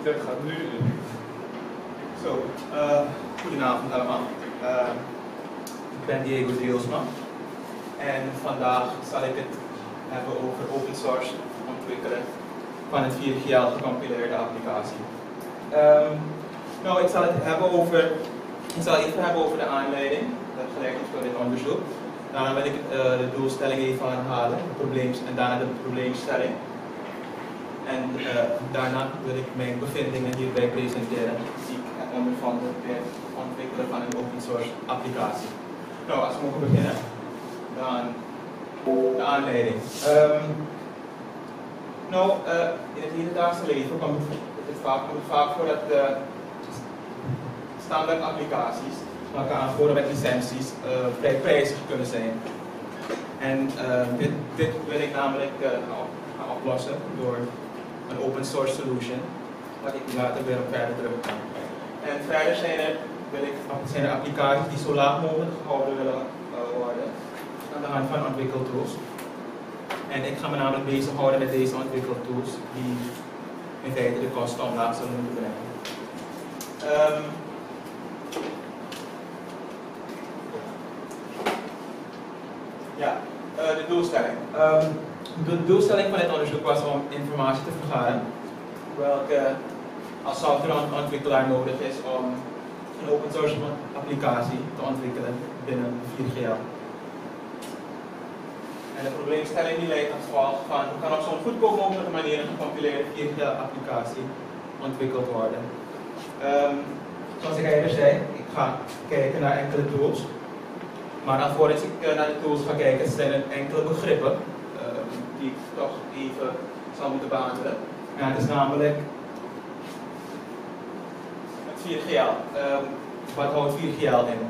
Dat gaat nu. Zo, goedenavond allemaal. Ik ben drielsm en vandaag zal ik het hebben over open source ontwikkelen van een 4GL gecompileerde applicatie. Nou, ik zal even hebben over de aanleiding dat geleid heeft tot dit onderzoek. Daarna wil ik de doelstelling even aanhalen, en daarna de probleemstelling. En daarna wil ik mijn bevindingen hierbij presenteren die ik heb ondervonden bij het ontwikkelen van een open source applicatie. Nou, als we mogen beginnen, dan de aanleiding. In het hedendaagse leven komt het vaak voor dat standaard applicaties elkaar aanvoeren met licenties vrij prijzig kunnen zijn. En dit wil ik namelijk gaan oplossen door een open source solution, waar ik later weer op verder terug kan. En verder zijn er applicaties die zo laag mogelijk gehouden willen worden aan de hand van ontwikkeltools. En ik ga me namelijk bezighouden met deze ontwikkeltools die in feite de kosten omlaag zullen moeten brengen. De doelstelling. De doelstelling van dit onderzoek was om informatie te vergaren, welke als softwareontwikkelaar nodig is om een open source applicatie te ontwikkelen binnen 4GL. En de probleemstelling die leidt als volgt van hoe kan op zo'n goedkoop mogelijke manier een gecompileerde 4GL applicatie ontwikkeld worden. Zoals ik eerder zei, ik ga kijken naar enkele tools. Maar alvorens ik naar de tools ga kijken, zijn er enkele begrippen die ik toch even zal moeten behandelen. En het is namelijk het 4GL. Wat houdt 4GL in?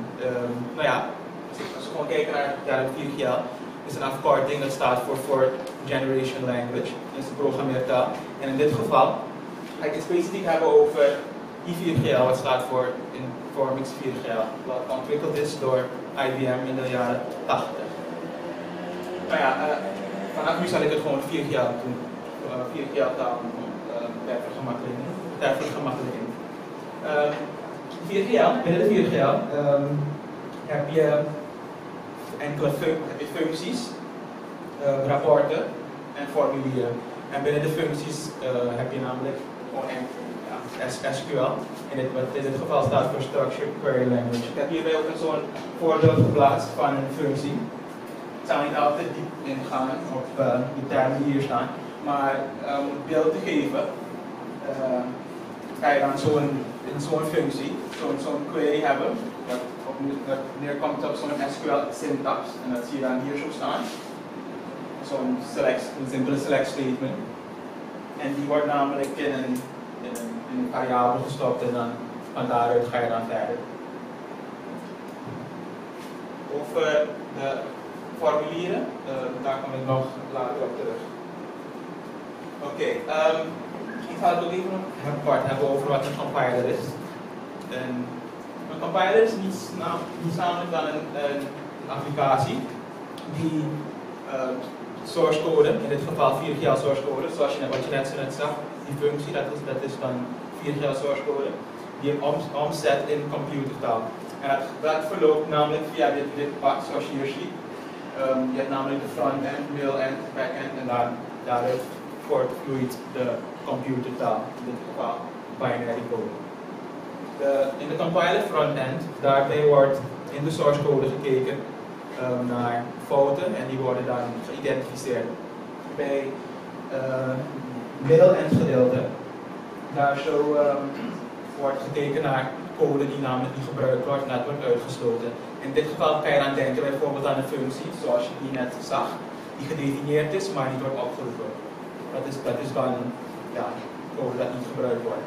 Als we gewoon kijken naar het 4GL, is een afkorting dat staat voor Fourth Generation Language. Dat is een programmeertaal. En in dit geval ga ik het specifiek hebben over I4GL, wat staat voor Informix 4GL, wat ontwikkeld is door IBM in de jaren 80. Vanaf nu zal ik het gewoon 4GL doen. 4GL-taal ter vergemakkelijking. 4GL, binnen de 4GL heb je enkele functies, rapporten en formulieren. En binnen de functies heb je namelijk gewoon SQL. Wat in dit geval staat voor Structured Query Language. Ik heb hierbij ook zo'n voorbeeld geplaatst van een functie. Ik zal niet altijd diep ingaan op de termen die hier staan, maar om het beeld te geven, ga je dan in zo'n functie, zo'n query hebben, dat neerkomt op zo'n SQL syntax, en dat zie je dan hier zo staan. Zo'n simpele select statement. En die wordt namelijk in een variabele gestopt en dan van daaruit ga je dan verder. Over de formulieren, daar kom ik nog later op terug. Ik ga het ook even apart hebben over wat een compiler is. Een compiler is niets namelijk dan een applicatie die source code, in dit geval 4GL source code, zoals wat je net zag, die functie, dat is dan 4GL source code, die je omzet in computertaal. En dat verloopt namelijk via dit pad, zoals je hier ziet. Je hebt namelijk de front-end, middle-end, back-end en daaruit voortvloeit de computertaal, in dit geval binary code. In de compiler front-end, daarbij wordt in de source code gekeken naar fouten en die worden dan geïdentificeerd. Bij middle-end gedeelte, daar zo wordt gekeken naar code die namelijk niet gebruikt wordt en dat wordt uitgesloten. In dit geval kan je dan denken bijvoorbeeld aan een functie, zoals je die net zag, die gedefinieerd is, maar niet wordt opgeroepen. Dat is dan code dat niet gebruikt wordt.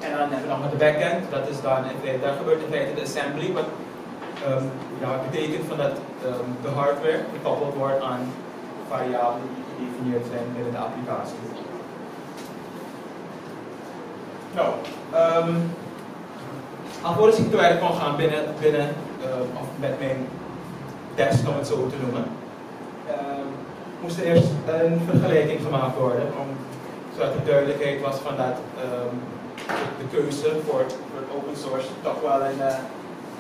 En dan hebben we nog de backend, dat is dan daar gebeurt in feite de assembly, wat betekent van dat de hardware gekoppeld wordt aan variabelen die gedefinieerd zijn binnen de applicatie. Alvorens ik te werk kon gaan of met mijn test, om het zo te noemen, moest er eerst een vergelijking gemaakt worden om zodat er duidelijkheid was van dat de keuze voor het open source toch wel een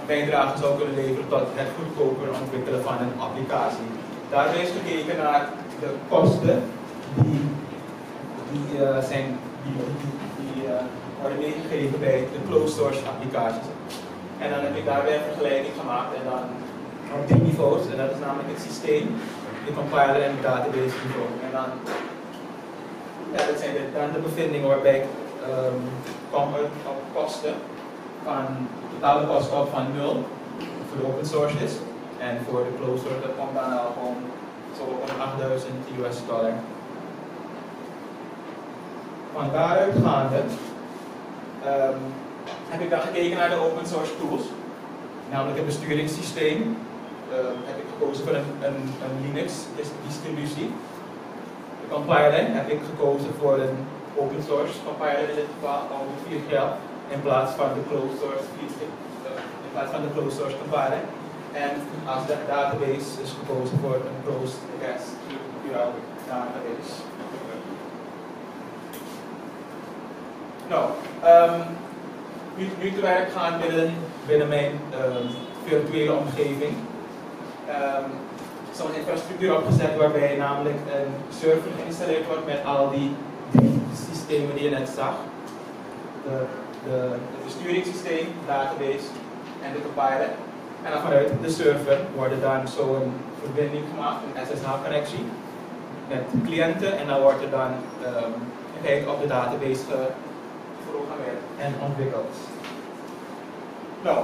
bijdrage zou kunnen leveren tot het goedkoper ontwikkelen van een applicatie. Daarbij is gekeken naar de kosten die worden meegegeven bij de closed source applicaties. En dan heb ik daarbij een vergelijking gemaakt en dan op 3 niveaus, en dat is namelijk het systeem, de compiler en het database niveau. En dan, ja, dat zijn dan de bevindingen waarbij ik kwam op kosten van totale kosten op van 0 voor de open source is. En voor de closed source dat komt dan al gewoon zo op $8,000. Van daaruit gaande heb ik dan gekeken naar de open source tools, namelijk het besturingssysteem. Heb ik gekozen voor een Linux distributie. De compiler heb ik gekozen voor een open source compiler in dit geval, al 4GL, in plaats van de closed source compiler. En als de database is gekozen voor een closed SQL database. Nou, nu te werk gaan binnen mijn virtuele omgeving. Zo'n infrastructuur opgezet waarbij namelijk een server geïnstalleerd wordt met al die 3 systemen die je net zag. Het besturingssysteem, database en de compiler. En dan vanuit de server wordt dan zo'n verbinding gemaakt, een SSH-connectie met cliënten, en dan wordt er dan in feite op de database geprogrammeerd en ontwikkeld. Nou,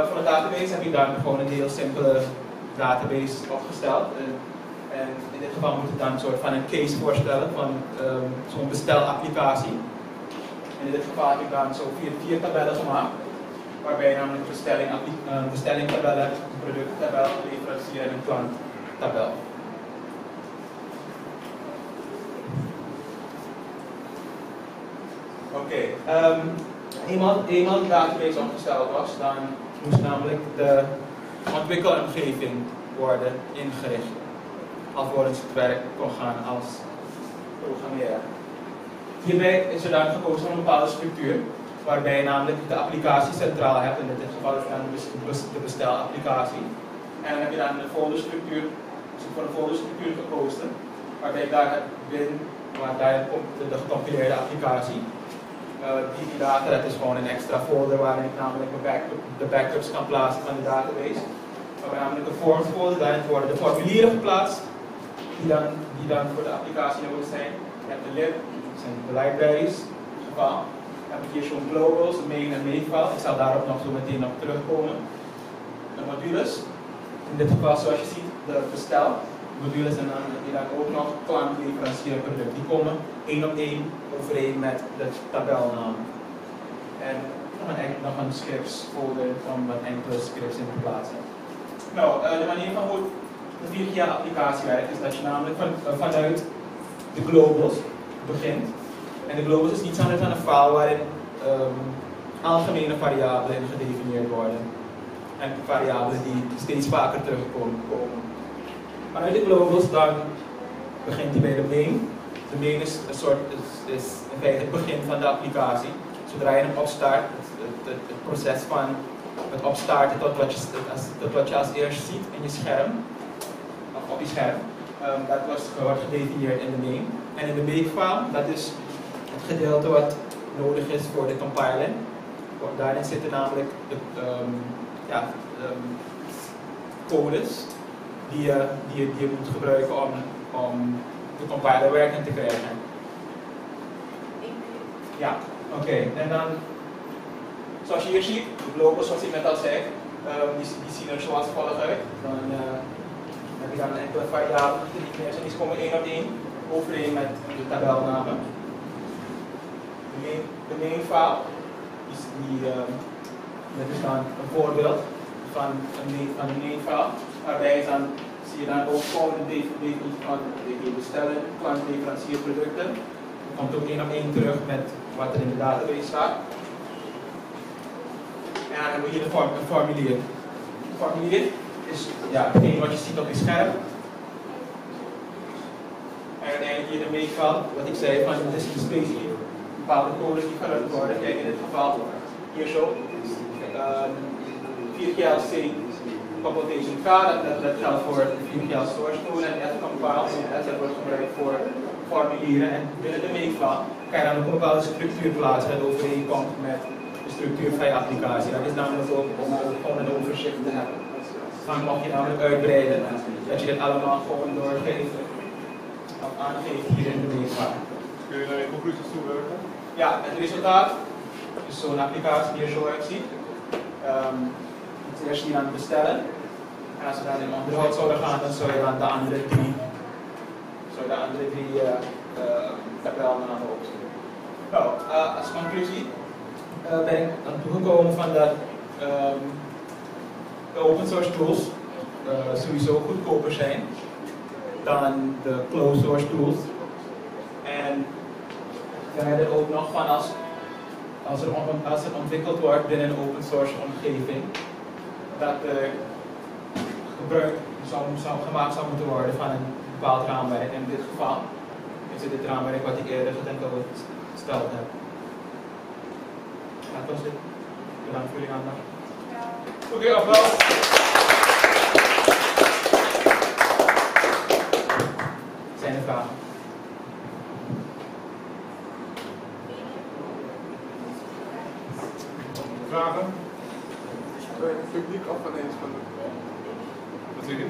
voor de database heb ik dan gewoon een heel simpele database opgesteld. En in dit geval moet ik dan een soort van een case voorstellen van zo'n bestelapplicatie. En in dit geval heb ik dan zo 4 tabellen gemaakt, waarbij je namelijk een bestellingtabel hebt, een producttabel, een leverancier en een klanttabel. Oké, eenmaal de database opgesteld was, dan moest namelijk de ontwikkelomgeving worden ingericht, alvorens het werk kon gaan als programmeren. Hierbij is er dan gekozen voor een bepaalde structuur, waarbij je namelijk de applicatie centraal hebt, in dit geval is dan de bestelapplicatie. En dan heb je dan de folderstructuur, dus voor een folderstructuur gekozen, waarbij ik daar heb waar komt de gecompileerde applicatie. Die data, dat is gewoon een extra folder waarin ik namelijk de backups kan plaatsen van de database. We hebben namelijk een forms folder, daarin worden de formulieren geplaatst, die dan voor de applicatie nodig zijn. Je hebt de lib, dat zijn de libraries, in dit geval. Dan heb ik hier zo'n globals, de main en makefile. Ik zal daarop nog zo meteen op terugkomen. De modules, in dit geval zoals je ziet, de bestelmodules, en dan heb je dan ook nog klant, leverancier en product. Die komen 1 op 1 overeen met de tabelnaam. En nog een scripts folder om wat enkele scripts in te plaatsen. Nou, de manier van hoe de 4GL applicatie werkt is dat je namelijk vanuit de globals begint. En de globals is niets anders dan een file waarin algemene variabelen in gedefinieerd worden. En variabelen die steeds vaker terugkomen. Vanuit de globals dan begint hij bij de main. De main is in feite het begin van de applicatie. Zodra je hem opstart, het proces van het opstarten tot wat je als eerst ziet in je scherm, of op je scherm, dat wordt gedefinieerd in de main. En in de makefile, dat is het gedeelte wat nodig is voor de compiler. Daarin zitten namelijk de codes die je moet gebruiken om de compiler werking te krijgen. Ja, oké. En dan, zoals je hier ziet, de globals, zoals ik net al zei, die zien er zoals volgt uit. Dan heb je dan enkele variabelen die die komen 1 op 1 overeen met de tabelnamen. De main file, dat is dan een voorbeeld van de main file, waarbij zie je dan ook gewoon de definitie van de bestellen, klant, leverancier, producten. Er komt ook 1 op 1 terug met wat er in de database staat. En dan hebben we hier een formulier. Het formulier is hetgeen wat je ziet op je scherm. En uiteindelijk hier de meetval, wat ik zei, van het is specifiek bepaalde codes die veranderd worden. Kijk, in dit geval hier zo, 4GLC computation K, dat geldt voor 4GL source code en dat compiles en dat wordt gebruikt voor formulieren. En binnen de meetval kan je dan ook een bepaalde structuur plaatsen dat overeenkomt met de structuurvrije applicatie. Dat is namelijk ook om gewoon een overzicht te hebben. Van mag je namelijk uitbreiden, dat je dit allemaal gewoon doorgeeft of aangeeft hier in de meetval. Kun je naar je conclusies toewerken? Ja, het resultaat is zo'n applicatie die er zo uitziet. Eerst hier aan bestellen. En als we dan in onderhoud zouden gaan, dan zou je dan de andere drie tabellen aan de hoogte. Nou, als conclusie ben ik aan toegekomen van dat de open source tools sowieso goedkoper zijn dan de closed source tools. En verder ook nog van als er ontwikkeld wordt binnen een open source omgeving, dat gebruik zou gemaakt zou moeten worden van een bepaald raamwerk. En in dit geval is het raamwerk wat ik eerder gesteld heb. Dat was het. Bedankt voor jullie aandacht. Oké, applaus. Zijn er vragen? Vragen? Publiek of ineens van de... Wat zeg je?